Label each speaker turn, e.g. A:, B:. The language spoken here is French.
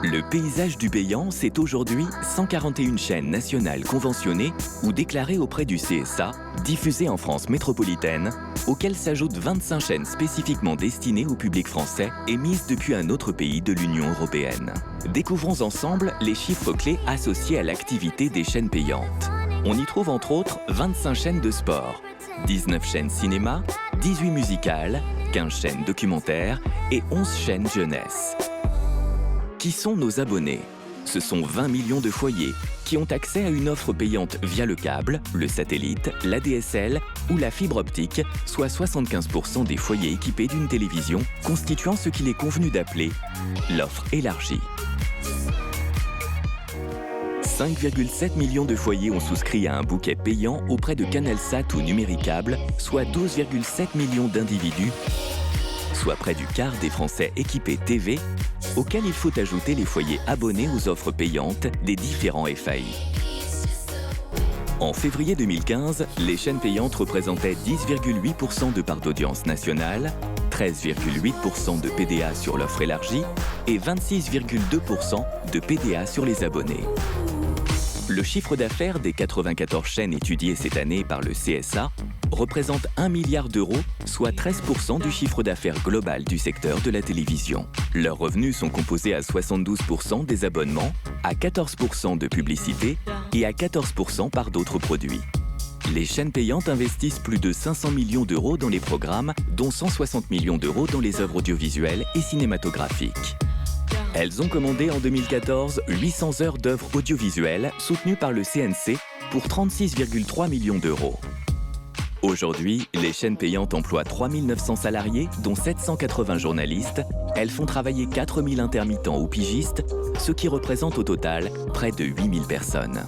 A: Le paysage du payant, c'est aujourd'hui 141 chaînes nationales conventionnées ou déclarées auprès du CSA, diffusées en France métropolitaine, auxquelles s'ajoutent 25 chaînes spécifiquement destinées au public français émises depuis un autre pays de l'Union européenne. Découvrons ensemble les chiffres clés associés à l'activité des chaînes payantes. On y trouve entre autres 25 chaînes de sport, 19 chaînes cinéma, 18 musicales, 15 chaînes documentaires et 11 chaînes jeunesse. Qui sont nos abonnés? Ce sont 20 millions de foyers qui ont accès à une offre payante via le câble, le satellite, la DSL ou la fibre optique, soit 75% des foyers équipés d'une télévision, constituant ce qu'il est convenu d'appeler l'offre élargie. 5,7 millions de foyers ont souscrit à un bouquet payant auprès de CanalSat ou Numéricable, soit 12,7 millions d'individus, soit près du quart des Français équipés TV, auxquels il faut ajouter les foyers abonnés aux offres payantes des différents FAI. En février 2015, les chaînes payantes représentaient 10,8% de part d'audience nationale, 13,8% de PDA sur l'offre élargie et 26,2% de PDA sur les abonnés. Le chiffre d'affaires des 94 chaînes étudiées cette année par le CSA représente 1 milliard d'euros, soit 13% du chiffre d'affaires global du secteur de la télévision. Leurs revenus sont composés à 72% des abonnements, à 14% de publicité et à 14% par d'autres produits. Les chaînes payantes investissent plus de 500 millions d'euros dans les programmes, dont 160 millions d'euros dans les œuvres audiovisuelles et cinématographiques. Elles ont commandé en 2014 800 heures d'œuvres audiovisuelles soutenues par le CNC pour 36,3 millions d'euros. Aujourd'hui, les chaînes payantes emploient 3 900 salariés, dont 780 journalistes. Elles font travailler 4 000 intermittents ou pigistes, ce qui représente au total près de 8 000 personnes.